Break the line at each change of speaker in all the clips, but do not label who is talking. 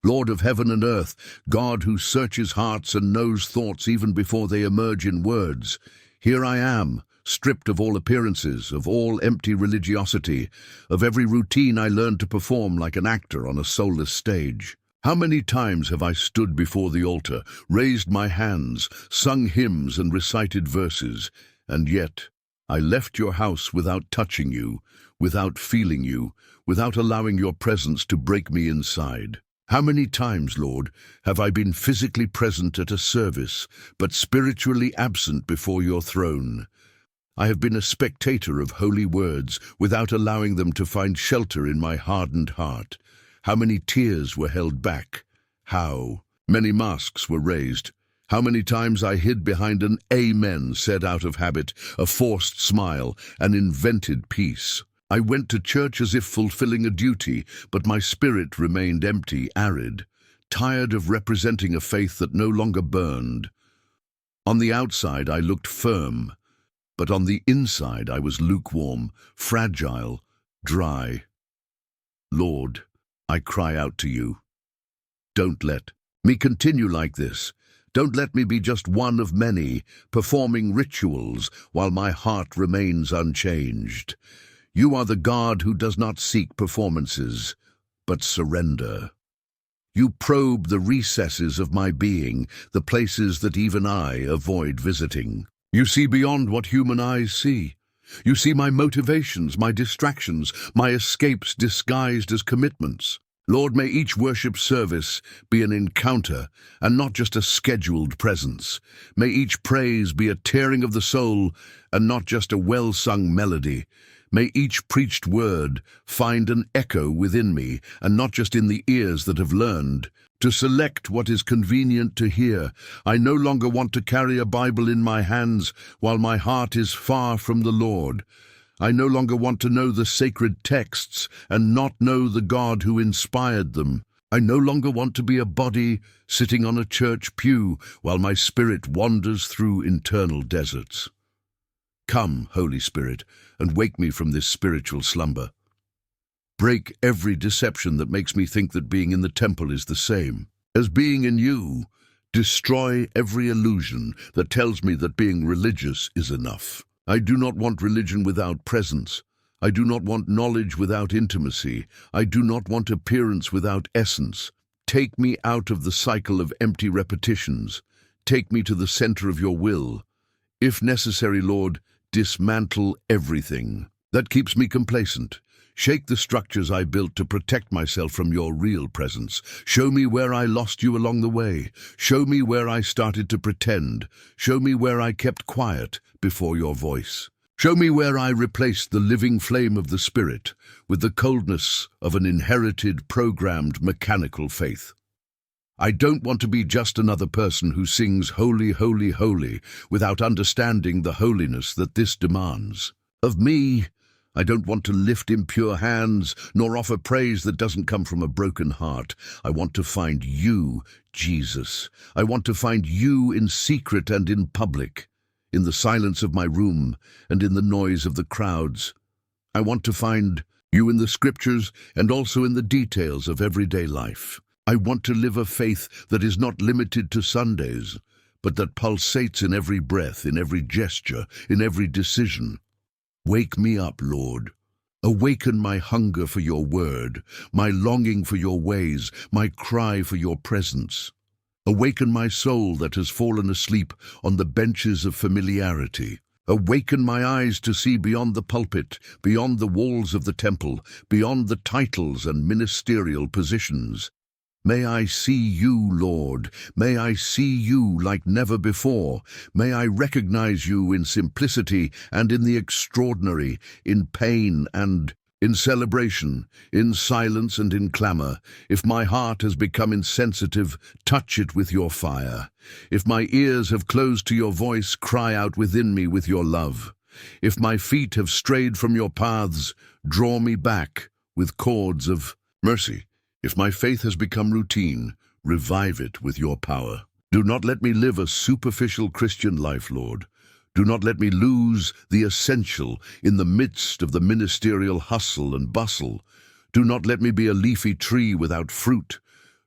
Lord of heaven and earth, God who searches hearts and knows thoughts even before they emerge in words. Here I am, stripped of all appearances, of all empty religiosity, of every routine I learned to perform like an actor on a soulless stage. How many times have I stood before the altar, raised my hands, sung hymns and recited verses, and yet I left your house without touching you, without feeling you, without allowing your presence to break me inside. How many times, Lord, have I been physically present at a service, but spiritually absent before your throne? I have been a spectator of holy words without allowing them to find shelter in my hardened heart. How many tears were held back? How many masks were raised? How many times I hid behind an amen said out of habit, a forced smile, an invented peace. I went to church as if fulfilling a duty, but my spirit remained empty, arid, tired of representing a faith that no longer burned. On the outside I looked firm, but on the inside I was lukewarm, fragile, dry. Lord, I cry out to you. Don't let me continue like this. Don't let me be just one of many, performing rituals while my heart remains unchanged. You are the God who does not seek performances, but surrender. You probe the recesses of my being, the places that even I avoid visiting. You see beyond what human eyes see. You see my motivations, my distractions, my escapes disguised as commitments. Lord, may each worship service be an encounter and not just a scheduled presence. May each praise be a tearing of the soul and not just a well-sung melody. May each preached word find an echo within me and not just in the ears that have learned to select what is convenient to hear. I no longer want to carry a Bible in my hands while my heart is far from the Lord. I no longer want to know the sacred texts and not know the God who inspired them. I no longer want to be a body sitting on a church pew while my spirit wanders through internal deserts. Come, Holy Spirit, and wake me from this spiritual slumber. Break every deception that makes me think that being in the temple is the same as being in you. Destroy every illusion that tells me that being religious is enough. I do not want religion without presence. I do not want knowledge without intimacy. I do not want appearance without essence. Take me out of the cycle of empty repetitions. Take me to the center of your will. If necessary, Lord, dismantle everything that keeps me complacent. Shake the structures I built to protect myself from your real presence. Show me where I lost you along the way. Show me where I started to pretend. Show me where I kept quiet before your voice. Show me where I replaced the living flame of the Spirit with the coldness of an inherited, programmed, mechanical faith. I don't want to be just another person who sings "Holy, Holy, Holy" without understanding the holiness that this demands. Of me, I don't want to lift impure hands, nor offer praise that doesn't come from a broken heart. I want to find you, Jesus. I want to find you in secret and in public, in the silence of my room and in the noise of the crowds. I want to find you in the scriptures and also in the details of everyday life. I want to live a faith that is not limited to Sundays, but that pulsates in every breath, in every gesture, in every decision. Wake me up, Lord. Awaken my hunger for your word, my longing for your ways, my cry for your presence. Awaken my soul that has fallen asleep on the benches of familiarity. Awaken my eyes to see beyond the pulpit, beyond the walls of the temple, beyond the titles and ministerial positions. May I see you, Lord. May I see you like never before. May I recognize you in simplicity and in the extraordinary, in pain and in celebration, in silence and in clamor. If my heart has become insensitive, touch it with your fire. If my ears have closed to your voice, cry out within me with your love. If my feet have strayed from your paths, draw me back with cords of mercy. If my faith has become routine, revive it with your power. Do not let me live a superficial Christian life, Lord. Do not let me lose the essential in the midst of the ministerial hustle and bustle. Do not let me be a leafy tree without fruit.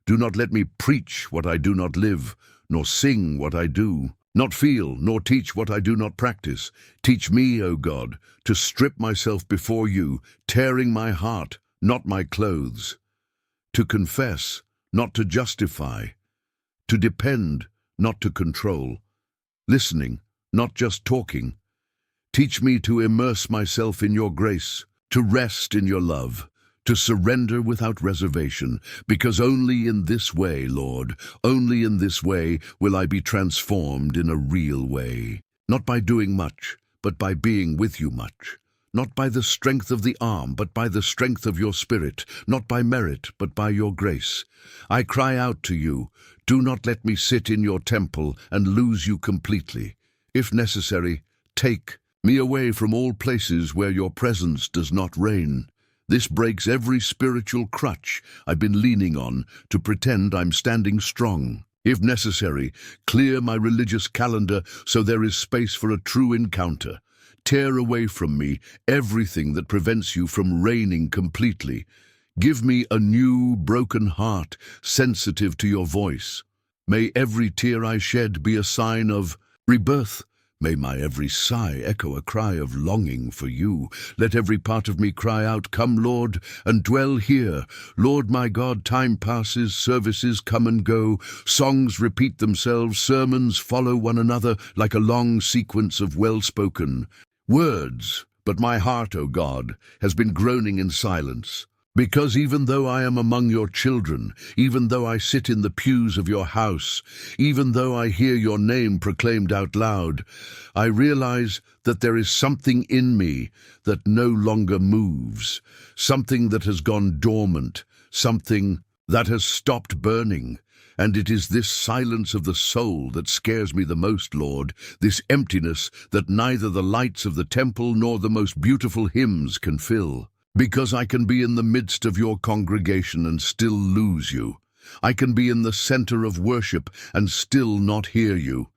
Do not let me preach what I do not live, nor sing what I do not feel, nor teach what I do not practice. Teach me, O God, to strip myself before you, tearing my heart, not my clothes, to confess, not to justify, to depend, not to control, listening, not just talking. Teach me to immerse myself in your grace, to rest in your love, to surrender without reservation, because only in this way, Lord, only in this way will I be transformed in a real way. Not by doing much, but by being with you much. Not by the strength of the arm, but by the strength of your spirit. Not by merit, but by your grace. I cry out to you, do not let me sit in your temple and lose you completely. If necessary, take me away from all places where your presence does not reign. This breaks every spiritual crutch I've been leaning on to pretend I'm standing strong. If necessary, clear my religious calendar so there is space for a true encounter. Tear away from me everything that prevents you from reigning completely. Give me a new, broken heart, sensitive to your voice. May every tear I shed be a sign of rebirth. May my every sigh echo a cry of longing for you. Let every part of me cry out, come, Lord, and dwell here. Lord my God, time passes, services come and go, songs repeat themselves, sermons follow one another like a long sequence of well-spoken words. But my heart, O God, has been groaning in silence. Because even though I am among your children, even though I sit in the pews of your house, even though I hear your name proclaimed out loud, I realize that there is something in me that no longer moves, something that has gone dormant, something that has stopped burning. And it is this silence of the soul that scares me the most, Lord, this emptiness that neither the lights of the temple nor the most beautiful hymns can fill. Because I can be in the midst of your congregation and still lose you. I can be in the center of worship and still not hear you.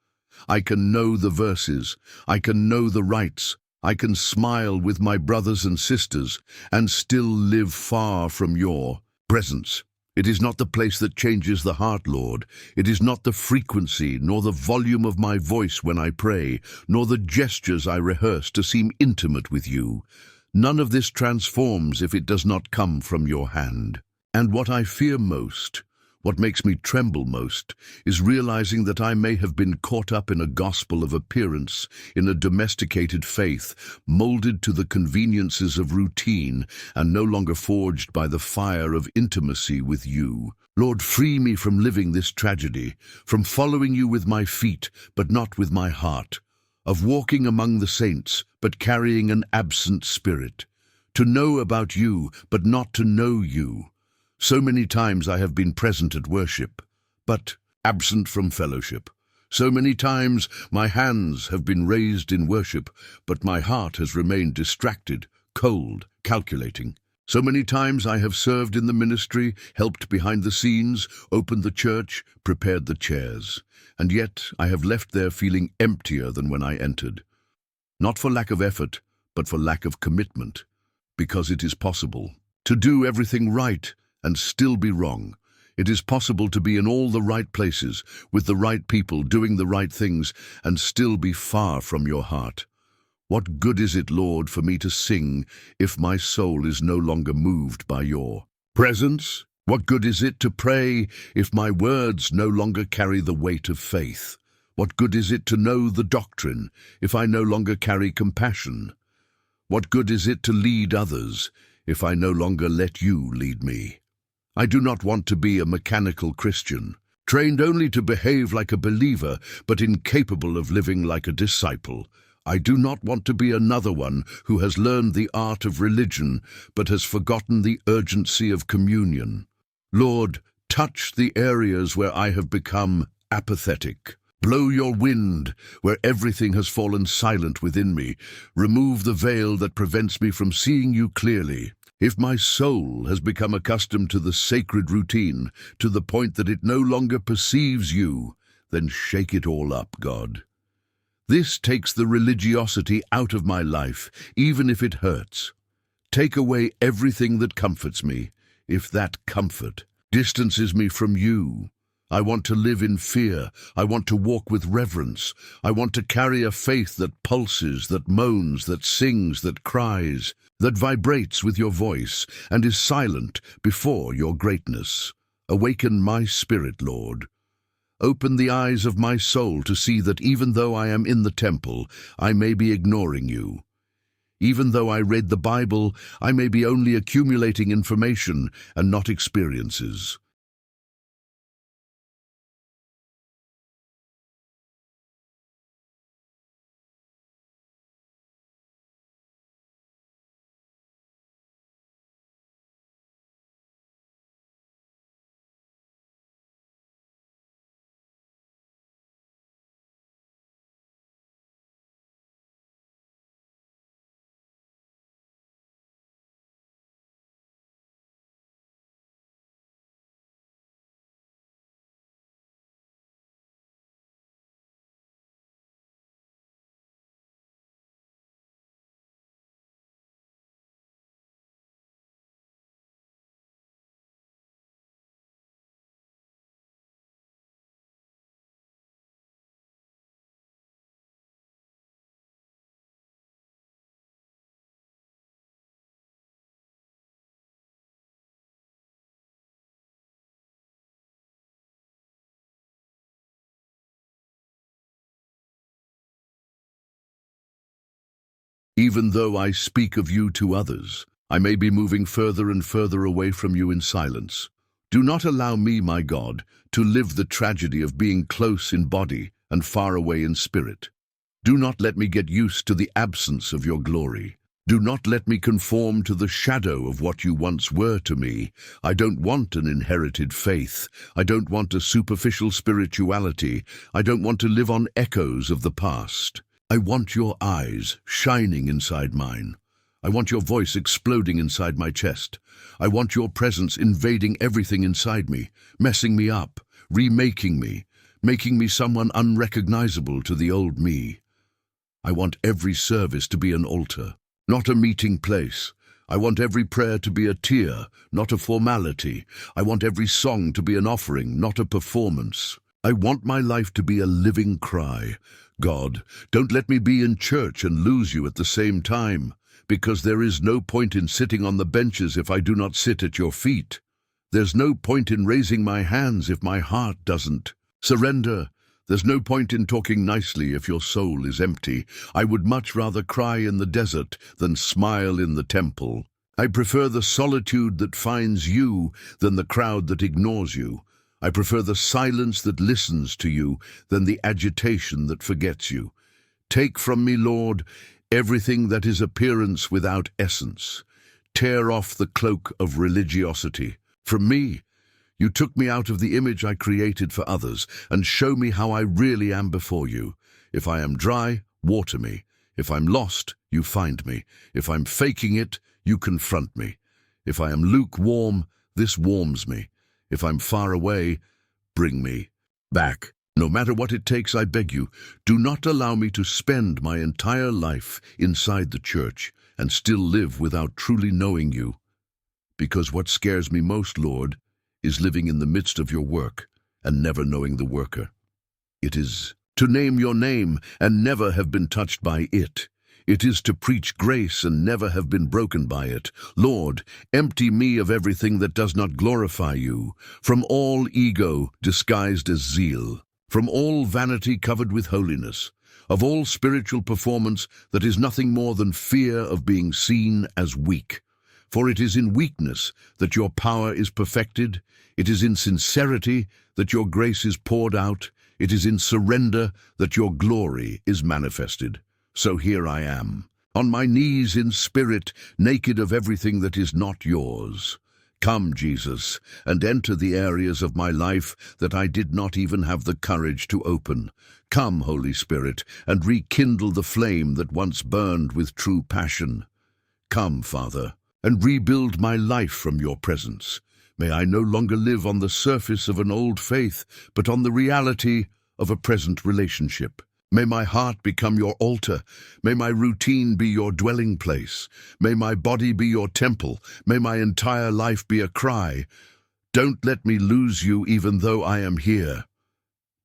I can know the verses. I can know the rites. I can smile with my brothers and sisters and still live far from your presence. It is not the place that changes the heart, Lord. It is not the frequency nor the volume of my voice when I pray, nor the gestures I rehearse to seem intimate with you. None of this transforms if it does not come from your hand. And what I fear most, what makes me tremble most, is realizing that I may have been caught up in a gospel of appearance, in a domesticated faith, molded to the conveniences of routine and no longer forged by the fire of intimacy with you. Lord, free me from living this tragedy, from following you with my feet, but not with my heart, of walking among the saints, but carrying an absent spirit, to know about you, but not to know you. So many times I have been present at worship, but absent from fellowship. So many times my hands have been raised in worship, but my heart has remained distracted, cold, calculating. So many times I have served in the ministry, helped behind the scenes, opened the church, prepared the chairs, and yet I have left there feeling emptier than when I entered. Not for lack of effort, but for lack of commitment, because it is possible to do everything right and still be wrong. It is possible to be in all the right places, with the right people, doing the right things, and still be far from your heart. What good is it, Lord, for me to sing if my soul is no longer moved by your presence? What good is it to pray if my words no longer carry the weight of faith? What good is it to know the doctrine if I no longer carry compassion? What good is it to lead others if I no longer let you lead me? I do not want to be a mechanical Christian, trained only to behave like a believer, but incapable of living like a disciple. I do not want to be another one who has learned the art of religion, but has forgotten the urgency of communion. Lord, touch the areas where I have become apathetic. Blow your wind where everything has fallen silent within me. Remove the veil that prevents me from seeing you clearly. If my soul has become accustomed to the sacred routine, to the point that it no longer perceives you, then shake it all up, God. This takes the religiosity out of my life, even if it hurts. Take away everything that comforts me, if that comfort distances me from you. I want to live in fear. I want to walk with reverence. I want to carry a faith that pulses, that moans, that sings, that cries, that vibrates with your voice and is silent before your greatness. Awaken my spirit, Lord. Open the eyes of my soul to see that even though I am in the temple, I may be ignoring you. Even though I read the Bible, I may be only accumulating information and not experiences. Even though I speak of you to others, I may be moving further and further away from you in silence. Do not allow me, my God, to live the tragedy of being close in body and far away in spirit. Do not let me get used to the absence of your glory. Do not let me conform to the shadow of what you once were to me. I don't want an inherited faith. I don't want a superficial spirituality. I don't want to live on echoes of the past. I want your eyes shining inside mine. I want your voice exploding inside my chest. I want your presence invading everything inside me, messing me up, remaking me, making me someone unrecognizable to the old me. I want every service to be an altar, not a meeting place. I want every prayer to be a tear, not a formality. I want every song to be an offering, not a performance. I want my life to be a living cry. God, don't let me be in church and lose you at the same time, because there is no point in sitting on the benches if I do not sit at your feet. There's no point in raising my hands if my heart doesn't surrender. There's no point in talking nicely if your soul is empty. I would much rather cry in the desert than smile in the temple. I prefer the solitude that finds you than the crowd that ignores you. I prefer the silence that listens to you than the agitation that forgets you. Take from me, Lord, everything that is appearance without essence. Tear off the cloak of religiosity. From me, you took me out of the image I created for others and show me how I really am before you. If I am dry, water me. If I'm lost, you find me. If I'm faking it, you confront me. If I am lukewarm, this warms me. If I'm far away, bring me back. No matter what it takes, I beg you, do not allow me to spend my entire life inside the church and still live without truly knowing you. Because what scares me most, Lord, is living in the midst of your work and never knowing the worker. It is to name your name and never have been touched by it. It is to preach grace and never have been broken by it. Lord, empty me of everything that does not glorify you, from all ego disguised as zeal, from all vanity covered with holiness, of all spiritual performance that is nothing more than fear of being seen as weak. For it is in weakness that your power is perfected. It is in sincerity that your grace is poured out. It is in surrender that your glory is manifested. So here I am, on my knees in spirit, naked of everything that is not yours. Come, Jesus, and enter the areas of my life that I did not even have the courage to open. Come, Holy Spirit, and rekindle the flame that once burned with true passion. Come, Father, and rebuild my life from your presence. May I no longer live on the surface of an old faith, but on the reality of a present relationship. May my heart become your altar. May my routine be your dwelling place. May my body be your temple. May my entire life be a cry, Don't let me lose you even though I am here.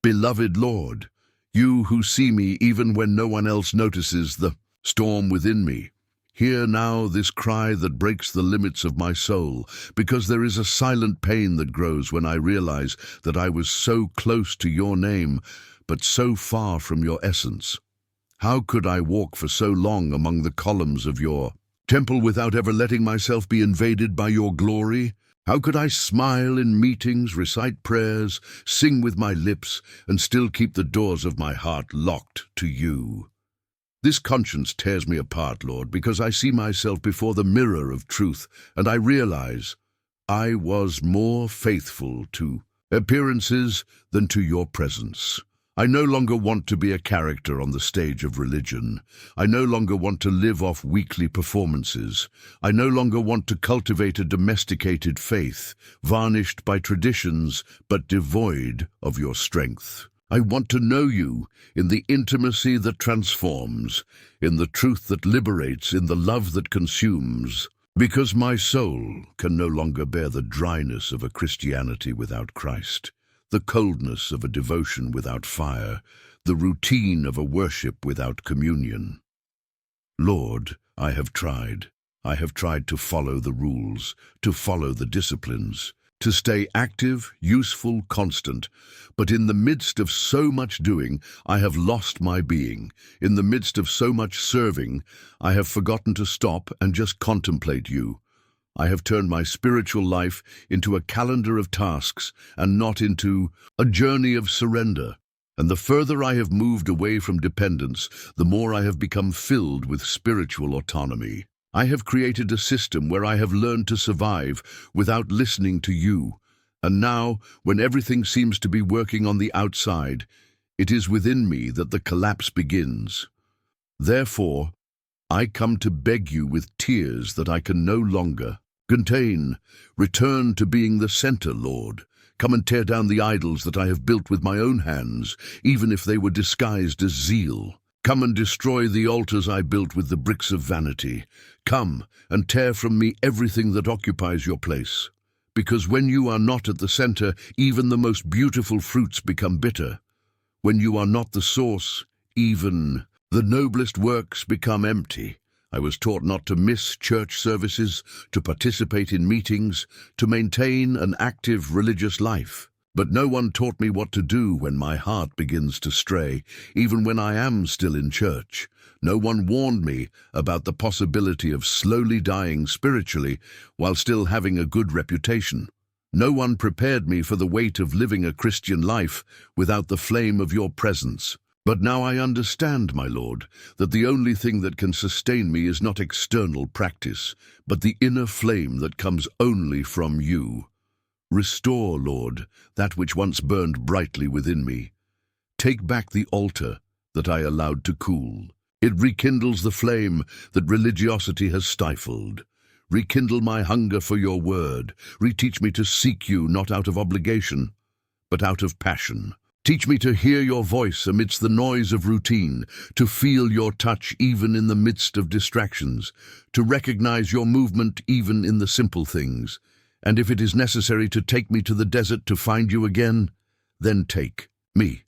Beloved Lord, you who see me even when no one else notices the storm within me, hear now this cry that breaks the limits of my soul, because there is a silent pain that grows when I realize that I was so close to your name, but so far from your essence. How could I walk for so long among the columns of your temple without ever letting myself be invaded by your glory? How could I smile in meetings, recite prayers, sing with my lips, and still keep the doors of my heart locked to you? This conscience tears me apart, Lord, because I see myself before the mirror of truth, and I realize I was more faithful to appearances than to your presence. I no longer want to be a character on the stage of religion. I no longer want to live off weekly performances. I no longer want to cultivate a domesticated faith, varnished by traditions but devoid of your strength. I want to know you in the intimacy that transforms, in the truth that liberates, in the love that consumes, because my soul can no longer bear the dryness of a Christianity without Christ, the coldness of a devotion without fire, the routine of a worship without communion. Lord, I have tried. I have tried to follow the rules, to follow the disciplines, to stay active, useful, constant. But in the midst of so much doing, I have lost my being. In the midst of so much serving, I have forgotten to stop and just contemplate you. I have turned my spiritual life into a calendar of tasks and not into a journey of surrender. And the further I have moved away from dependence, the more I have become filled with spiritual autonomy. I have created a system where I have learned to survive without listening to you. And now, when everything seems to be working on the outside, it is within me that the collapse begins. Therefore, I come to beg you with tears that I can no longer contain. Return to being the center, Lord. Come and tear down the idols that I have built with my own hands, even if they were disguised as zeal. Come and destroy the altars I built with the bricks of vanity. Come and tear from me everything that occupies your place. Because when you are not at the center, even the most beautiful fruits become bitter. When you are not the source, even the noblest works become empty. I was taught not to miss church services, to participate in meetings, to maintain an active religious life. But no one taught me what to do when my heart begins to stray, even when I am still in church. No one warned me about the possibility of slowly dying spiritually while still having a good reputation. No one prepared me for the weight of living a Christian life without the flame of your presence. But now I understand, my Lord, that the only thing that can sustain me is not external practice, but the inner flame that comes only from you. Restore, Lord, that which once burned brightly within me. Take back the altar that I allowed to cool. It rekindles the flame that religiosity has stifled. Rekindle my hunger for your word. Reteach me to seek you not out of obligation, but out of passion. Teach me to hear your voice amidst the noise of routine, to feel your touch even in the midst of distractions, to recognize your movement even in the simple things. And if it is necessary to take me to the desert to find you again, then take me.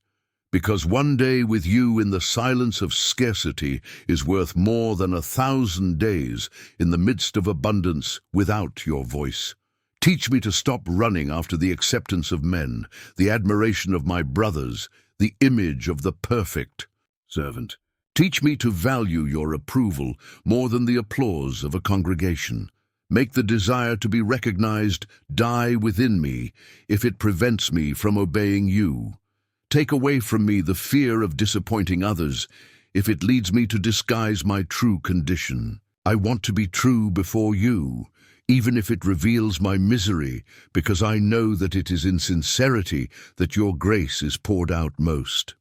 Because one day with you in the silence of scarcity is worth more than 1,000 days in the midst of abundance without your voice. Teach me to stop running after the acceptance of men, the admiration of my brothers, the image of the perfect servant. Teach me to value your approval more than the applause of a congregation. Make the desire to be recognized die within me if it prevents me from obeying you. Take away from me the fear of disappointing others if it leads me to disguise my true condition. I want to be true before you, even if it reveals my misery, because I know that it is in sincerity that your grace is poured out most.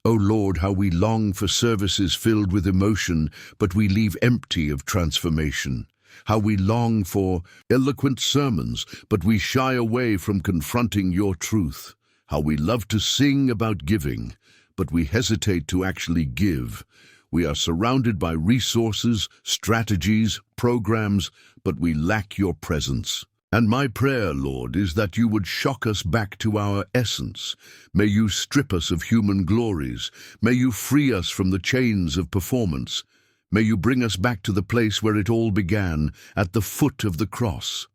O Lord, how we long for services filled with emotion, but we leave empty of transformation. How we long for eloquent sermons, but we shy away from confronting your truth. How we love to sing about giving, but we hesitate to actually give. We are surrounded by resources, strategies, programs, but we lack your presence. And my prayer, Lord, is that you would shock us back to our essence. May you strip us of human glories. May you free us from the chains of performance. May you bring us back to the place where it all began, at the foot of the cross.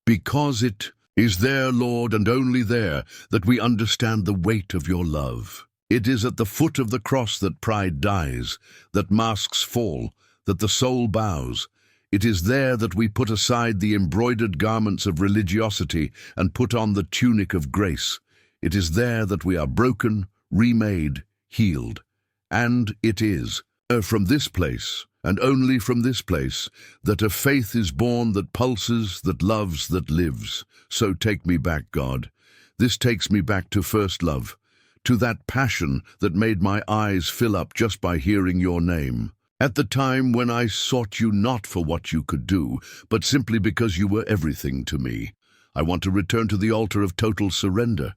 Because it is there, Lord, and only there, that we understand the weight of your love. It is at the foot of the cross that pride dies, that masks fall, that the soul bows. It is there that we put aside the embroidered garments of religiosity and put on the tunic of grace. It is there that we are broken, remade, healed. And it is from this place, and only from this place, that a faith is born that pulses, that loves, that lives. So take me back, God. This takes me back to first love, to that passion that made my eyes fill up just by hearing your name. At the time when I sought you not for what you could do, but simply because you were everything to me. I want to return to the altar of total surrender.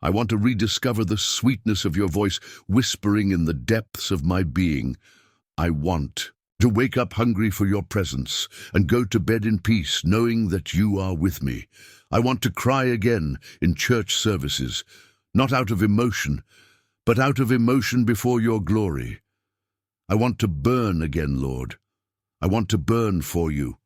I want to rediscover the sweetness of your voice whispering in the depths of my being. I want to wake up hungry for your presence and go to bed in peace, knowing that you are with me. I want to cry again in church services, not out of emotion, but out of emotion before your glory. I want to burn again, Lord. I want to burn for you,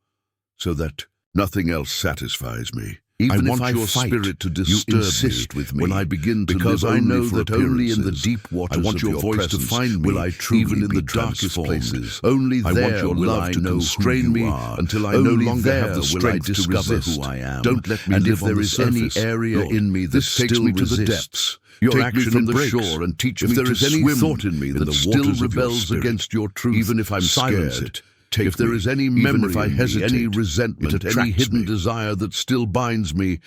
so that nothing else satisfies me. Even if your spirit to disturb me when I begin to live, I know that only in the deep waters of your voice to find me, will I truly even in the darkest places. Only there will I constrain me until I no longer have the strength to resist who I am. Don't let me live on the surface. And if there is any area in me that takes me to the depths, your action from the shore and teach me to swim. If there is any thought in me that still rebels against your truth, even if I'm scared, if there is any memory, if I hesitate, any resentment, any hidden desire that still binds me,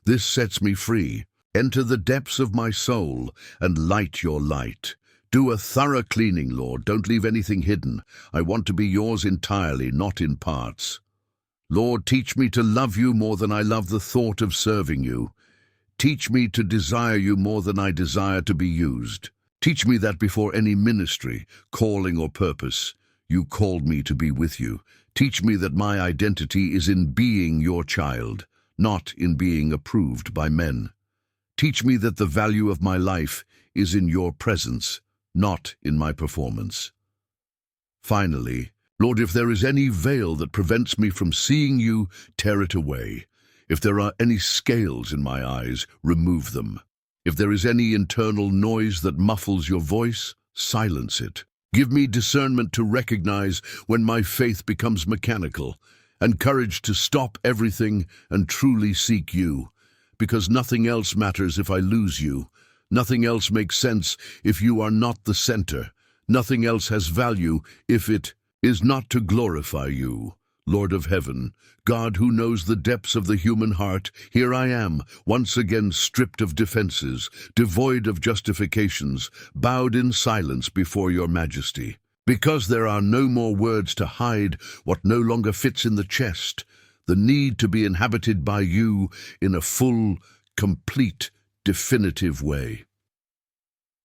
this sets me free. Enter the depths of my soul and light your light. Do a thorough cleaning, Lord. Don't leave anything hidden. I want to be yours entirely, not in parts. Lord, teach me to love you more than I love the thought of serving you. Teach me to desire you more than I desire to be used. Teach me that before any ministry, calling or purpose, you called me to be with you. Teach me that my identity is in being your child, not in being approved by men. Teach me that the value of my life is in your presence, not in my performance. Finally, Lord, if there is any veil that prevents me from seeing you, tear it away. If there are any scales in my eyes, remove them. If there is any internal noise that muffles your voice, silence it. Give me discernment to recognize when my faith becomes mechanical, and courage to stop everything and truly seek you, because nothing else matters if I lose you. Nothing else makes sense if you are not the center. Nothing else has value if it is not to glorify you. Lord of heaven, God who knows the depths of the human heart, here I am, once again stripped of defenses, devoid of justifications, bowed in silence before your majesty. Because there are no more words to hide what no longer fits in the chest, the need to be inhabited by you in a full, complete, definitive way.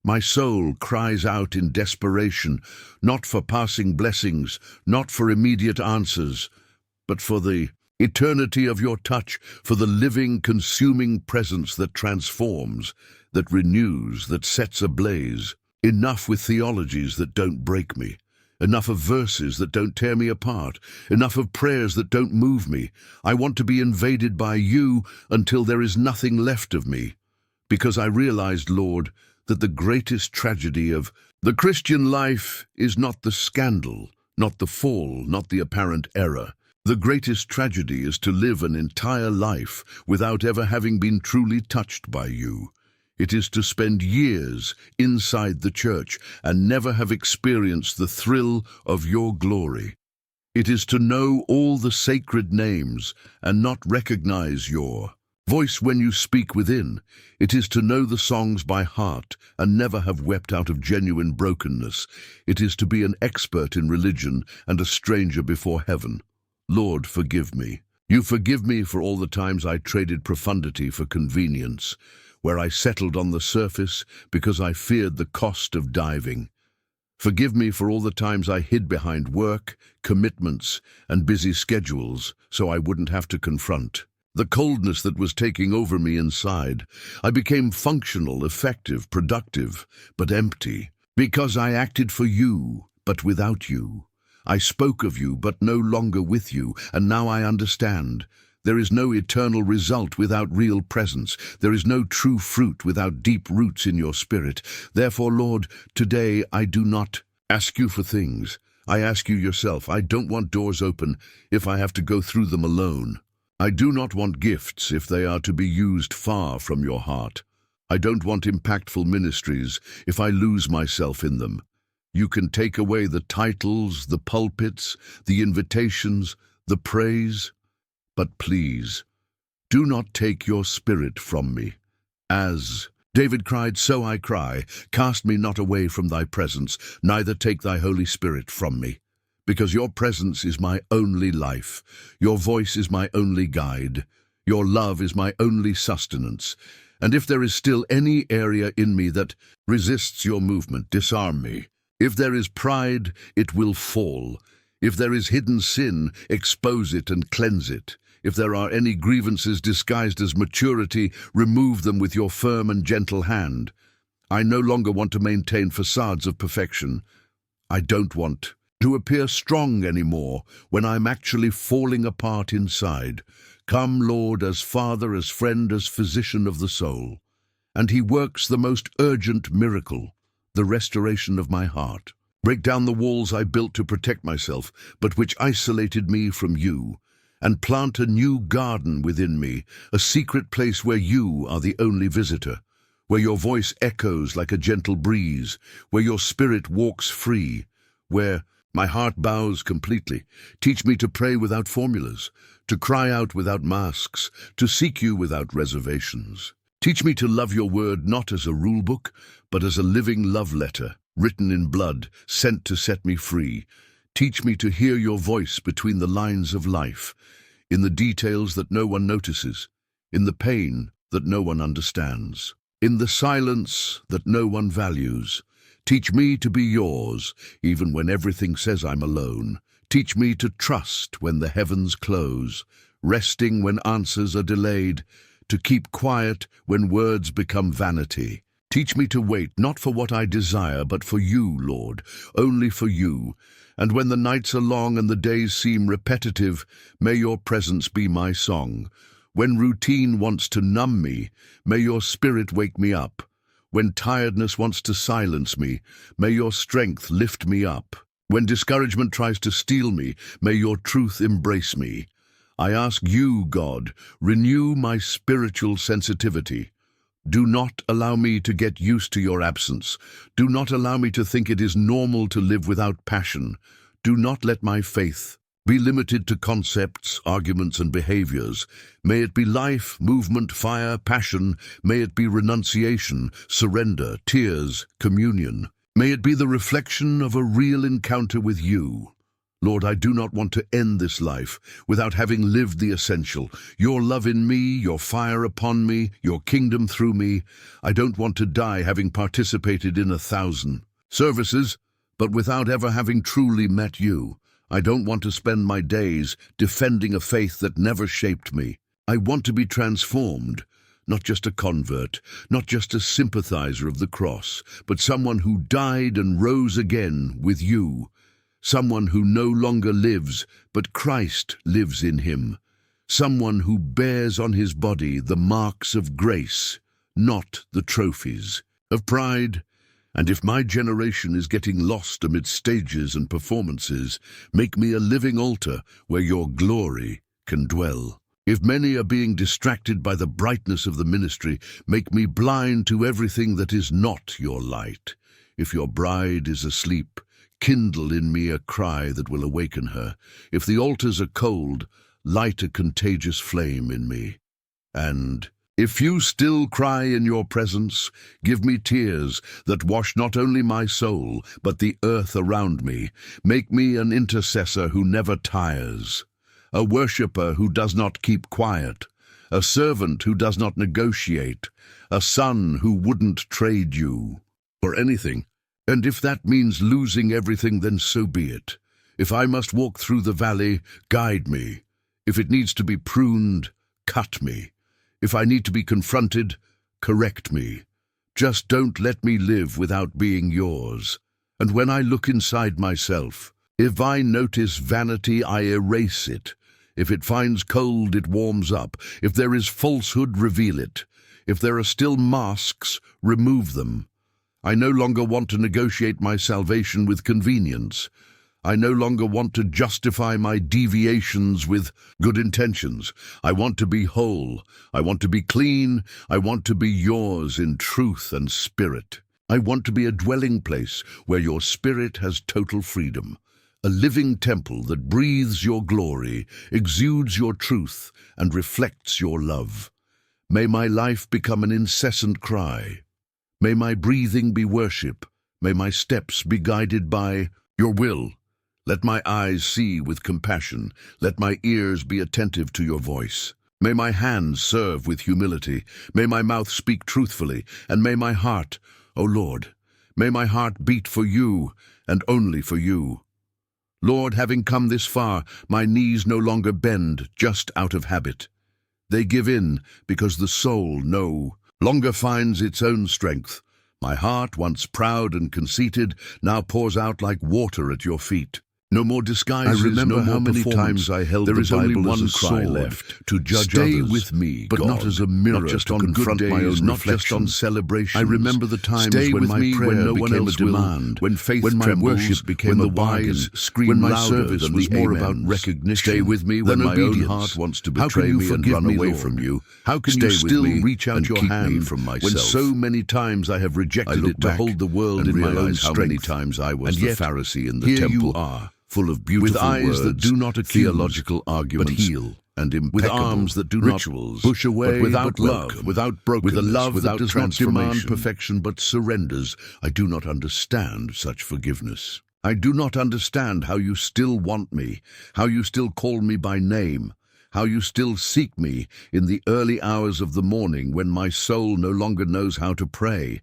My soul cries out in desperation, not for passing blessings, not for immediate answers, but for the eternity of your touch, for the living, consuming presence that transforms, that renews, that sets ablaze. Enough with theologies that don't break me, enough of verses that don't tear me apart, enough of prayers that don't move me. I want to be invaded by you until there is nothing left of me, because I realized, Lord, that the greatest tragedy of the Christian life is not the scandal, not the fall, not the apparent error. The greatest tragedy is to live an entire life without ever having been truly touched by you. It is to spend years inside the church and never have experienced the thrill of your glory. It is to know all the sacred names and not recognize your voice when you speak within. It is to know the songs by heart and never have wept out of genuine brokenness. It is to be an expert in religion and a stranger before heaven. Lord, forgive me. You forgive me for all the times I traded profundity for convenience, where I settled on the surface because I feared the cost of diving. Forgive me for all the times I hid behind work, commitments, and busy schedules so I wouldn't have to confront the coldness that was taking over me inside. I became functional, effective, productive, but empty. Because I acted for you, but without you. I spoke of you, but no longer with you, and now I understand. There is no eternal result without real presence. There is no true fruit without deep roots in your spirit. Therefore, Lord, today I do not ask you for things. I ask you yourself. I don't want doors open if I have to go through them alone. I do not want gifts if they are to be used far from your heart. I don't want impactful ministries if I lose myself in them. You can take away the titles, the pulpits, the invitations, the praise, but please, do not take your spirit from me. As David cried, so I cry, cast me not away from thy presence, neither take thy Holy Spirit from me. Because your presence is my only life, your voice is my only guide, your love is my only sustenance. And if there is still any area in me that resists your movement, disarm me. If there is pride, it will fall. If there is hidden sin, expose it and cleanse it. If there are any grievances disguised as maturity, remove them with your firm and gentle hand. I no longer want to maintain facades of perfection. I don't want to appear strong anymore when I'm actually falling apart inside. Come, Lord, as Father, as friend, as physician of the soul. And he works the most urgent miracle, the restoration of my heart. Break down the walls I built to protect myself, but which isolated me from you, and plant a new garden within me, a secret place where you are the only visitor, where your voice echoes like a gentle breeze, where your spirit walks free, where my heart bows completely. Teach me to pray without formulas, to cry out without masks, to seek you without reservations. Teach me to love your word not as a rule book, but as a living love letter, written in blood, sent to set me free. Teach me to hear your voice between the lines of life, in the details that no one notices, in the pain that no one understands, in the silence that no one values. Teach me to be yours, even when everything says I'm alone. Teach me to trust when the heavens close, resting when answers are delayed, to keep quiet when words become vanity. Teach me to wait not for what I desire, but for you, Lord, only for you. And when the nights are long and the days seem repetitive, may your presence be my song. When routine wants to numb me, may your spirit wake me up. When tiredness wants to silence me, may your strength lift me up. When discouragement tries to steal me, may your truth embrace me. I ask you, God, renew my spiritual sensitivity. Do not allow me to get used to your absence. Do not allow me to think it is normal to live without passion. Do not let my faith be limited to concepts, arguments, and behaviors. May it be life, movement, fire, passion. May it be renunciation, surrender, tears, communion. May it be the reflection of a real encounter with you. Lord, I do not want to end this life without having lived the essential. Your love in me, your fire upon me, your kingdom through me. I don't want to die having participated in 1,000 services, but without ever having truly met you. I don't want to spend my days defending a faith that never shaped me. I want to be transformed, not just a convert, not just a sympathizer of the cross, but someone who died and rose again with you. Someone who no longer lives, but Christ lives in him. Someone who bears on his body the marks of grace, not the trophies of pride. And if my generation is getting lost amid stages and performances, make me a living altar where your glory can dwell. If many are being distracted by the brightness of the ministry, make me blind to everything that is not your light. If your bride is asleep, kindle in me a cry that will awaken her. If the altars are cold, light a contagious flame in me. And if you still cry in your presence, give me tears that wash not only my soul, but the earth around me. Make me an intercessor who never tires, a worshipper who does not keep quiet, a servant who does not negotiate, a son who wouldn't trade you for anything. And if that means losing everything, then so be it. If I must walk through the valley, guide me. If it needs to be pruned, cut me. If I need to be confronted, correct me. Just don't let me live without being yours. And when I look inside myself, if I notice vanity, I erase it. If it finds cold, it warms up. If there is falsehood, reveal it. If there are still masks, remove them. I no longer want to negotiate my salvation with convenience. I no longer want to justify my deviations with good intentions. I want to be whole. I want to be clean. I want to be yours in truth and spirit. I want to be a dwelling place where your spirit has total freedom, a living temple that breathes your glory, exudes your truth, and reflects your love. May my life become an incessant cry. May my breathing be worship. May my steps be guided by your will. Let my eyes see with compassion. Let my ears be attentive to your voice. May my hands serve with humility. May my mouth speak truthfully. And may my heart, O Lord, may my heart beat for you and only for you. Lord, having come this far, my knees no longer bend just out of habit. They give in because the soul no longer finds its own strength. My heart, once proud and conceited, now pours out like water at your feet. No more disguises,
I remember
no more
how many
performance.
times I held
There
the
is only
Bible as
one
a
cry
sword
left,
to judge
stay
others,
with me,
but
God,
not as a mirror
not just
to
on good
confront
days,
my own
not just on
reflections.
celebrations.
I remember the times
Stay
when
with
my
me
prayer
when no one
became
else
a
will,
demand,
when faith
when my
trembles,
worship became
when
a
the
bargain,
wise scream
when my
louder
service
than
was
the
more
amens.
about recognition
Stay with me
than
when
my
my
own
obedience
heart wants to
How can
betray
you
me and
forgive
run
me,
away
Lord?
from you.
How can
Stay
you
with
still
me
reach out
and
your
keep
hand
me from myself.
when so many times I have rejected
I
it
look
to
back
hold the world
and
in my own
realize how many
strength?
times I was
And
the
yet,
Pharisee in the
here
temple,
you are,
full of beautiful
with eyes
words,
that do not accuse,
theological arguments,
but heal,
and
with
impeccable
arms that do
rituals,
not push away,
but without
love,
welcome,
without brokenness,
with a love
without
that does not demand
transformation.
perfection but surrenders. I do not understand such forgiveness. I do not understand how you still want me, how you still call me by name, how you still seek me in the early hours of the morning when my soul no longer knows how to pray.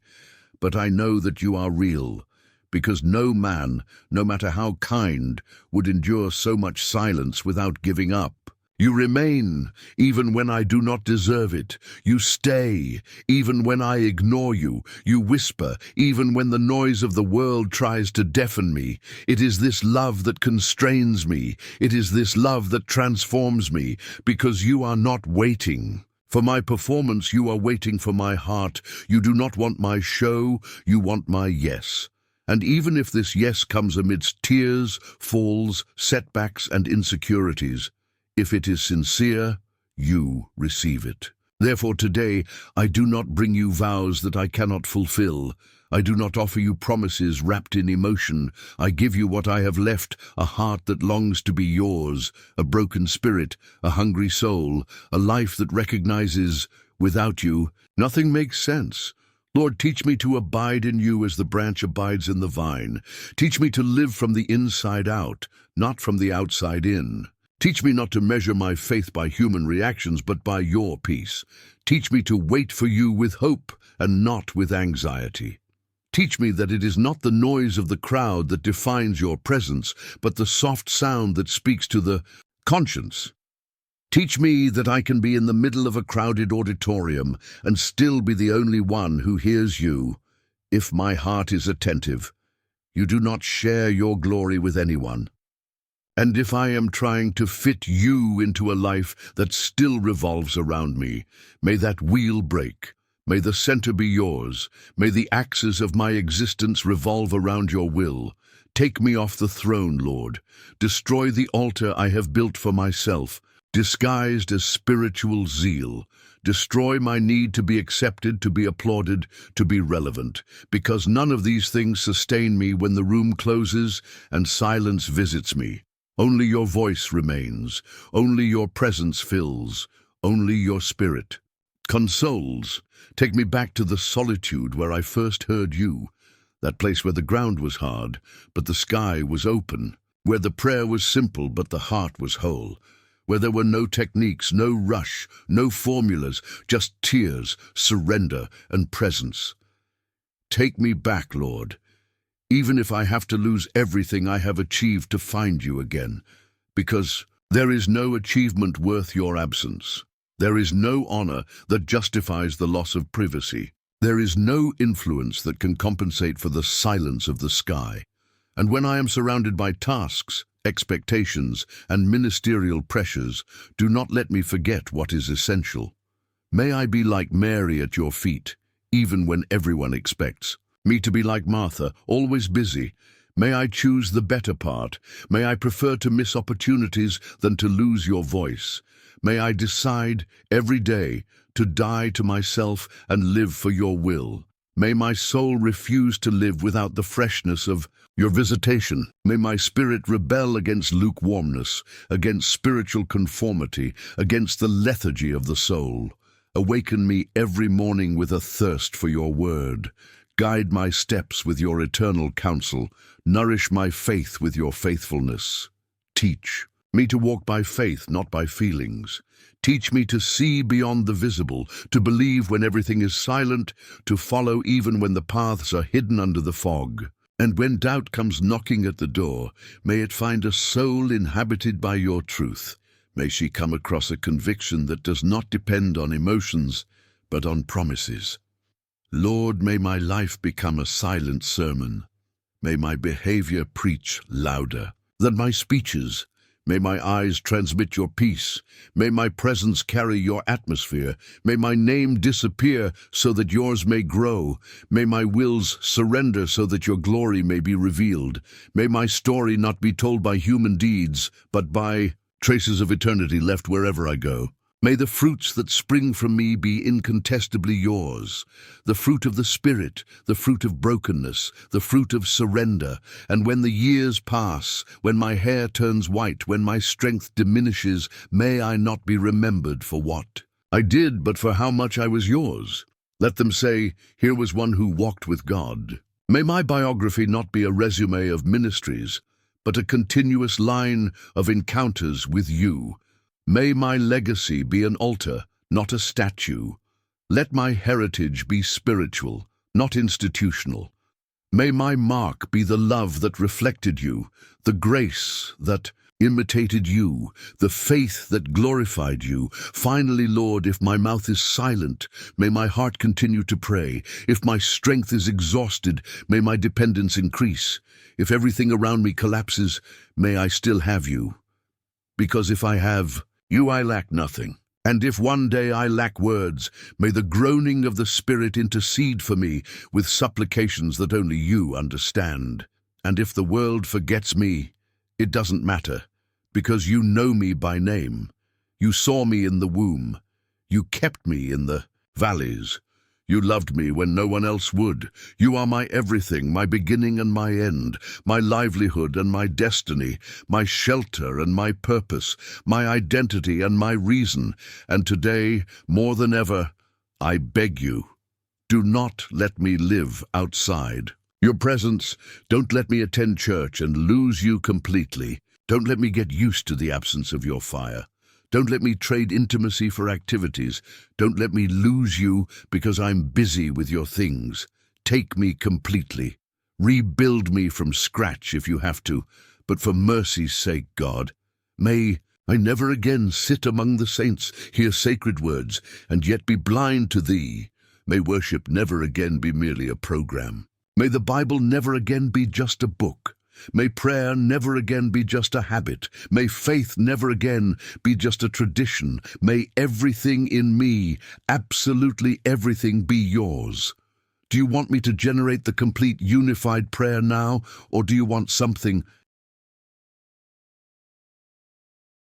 But I know that you are real, because no man, no matter how kind, would endure so much silence without giving up. You remain, even when I do not deserve it. You stay, even when I ignore you. You whisper, even when the noise of the world tries to deafen me. It is this love that constrains me. It is this love that transforms me, because you are not waiting for my performance, you are waiting for my heart. You do not want my show, you want my yes. And even if this yes comes amidst tears, falls, setbacks, and insecurities, if it is sincere, you receive it. Therefore today, I do not bring you vows that I cannot fulfill. I do not offer you promises wrapped in emotion. I give you what I have left, a heart that longs to be yours, a broken spirit, a hungry soul, a life that recognizes, without you, nothing makes sense. Lord, teach me to abide in you as the branch abides in the vine. Teach me to live from the inside out, not from the outside in. Teach me not to measure my faith by human reactions, but by your peace. Teach me to wait for you with hope and not with anxiety. Teach me that it is not the noise of the crowd that defines your presence, but the soft sound that speaks to the conscience. Teach me that I can be in the middle of a crowded auditorium and still be the only one who hears you. If my heart is attentive, you do not share your glory with anyone. And if I am trying to fit you into a life that still revolves around me, may that wheel break. May the center be yours. May the axis of my existence revolve around your will. Take me off the throne, Lord. Destroy the altar I have built for myself, disguised as spiritual zeal. Destroy my need to be accepted, to be applauded, to be relevant, because none of these things sustain me when the room closes and silence visits me. Only your voice remains, only your presence fills, only your spirit consoles. Take me back to the solitude where I first heard you, that place where the ground was hard, but the sky was open, where the prayer was simple, but the heart was whole, where there were no techniques, no rush, no formulas, just tears, surrender, and presence. Take me back, Lord, even if I have to lose everything I have achieved to find you again, because there is no achievement worth your absence.
There is no honor that justifies the loss of privacy. There is no influence that can compensate for the silence of the sky. And when I am surrounded by tasks, expectations, and ministerial pressures, do not let me forget what is essential. May I be like Mary at your feet, even when everyone expects me to be like Martha, always busy. May I choose the better part. May I prefer to miss opportunities than to lose your voice. May I decide every day to die to myself and live for your will. May my soul refuse to live without the freshness of your visitation. May my spirit rebel against lukewarmness, against spiritual conformity, against the lethargy of the soul. Awaken me every morning with a thirst for your word. Guide my steps with your eternal counsel. Nourish my faith with your faithfulness. Teach me to walk by faith, not by feelings. Teach me to see beyond the visible, to believe when everything is silent, to follow even when the paths are hidden under the fog. And when doubt comes knocking at the door, may it find a soul inhabited by your truth. May she come across a conviction that does not depend on emotions, but on promises. Lord, may my life become a silent sermon. May my behavior preach louder than my speeches. May my eyes transmit your peace. May my presence carry your atmosphere. May my name disappear so that yours may grow. May my wills surrender so that your glory may be revealed. May my story not be told by human deeds, but by traces of eternity left wherever I go. May the fruits that spring from me be incontestably yours, the fruit of the Spirit, the fruit of brokenness, the fruit of surrender. And when the years pass, when my hair turns white, when my strength diminishes, may I not be remembered for what I did, but for how much I was yours. Let them say, here was one who walked with God. May my biography not be a resume of ministries, but a continuous line of encounters with you. May my legacy be an altar, not a statue. Let my heritage be spiritual, not institutional. May my mark be the love that reflected you, the grace that imitated you, the faith that glorified you. Finally, Lord, if my mouth is silent, may my heart continue to pray. If my strength is exhausted, may my dependence increase. If everything around me collapses, may I still have you. Because if I have you, I lack nothing. And if one day I lack words, may the groaning of the Spirit intercede for me with supplications that only you understand. And if the world forgets me, it doesn't matter, because you know me by name. You saw me in the womb. You kept me in the valleys. You loved me when no one else would. You are my everything, my beginning and my end, my livelihood and my destiny, my shelter and my purpose, my identity and my reason. And today, more than ever, I beg you, do not let me live outside your presence. Don't let me attend church and lose you completely. Don't let me get used to the absence of your fire. Don't let me trade intimacy for activities. Don't let me lose you because I'm busy with your things. Take me completely. Rebuild me from scratch if you have to. But for mercy's sake, God, may I never again sit among the saints, hear sacred words, and yet be blind to thee. May worship never again be merely a program. May the Bible never again be just a book. May prayer never again be just a habit. May faith never again be just a tradition. May everything in me, absolutely everything, be yours. Do you want me to generate the complete unified prayer now, or do you want something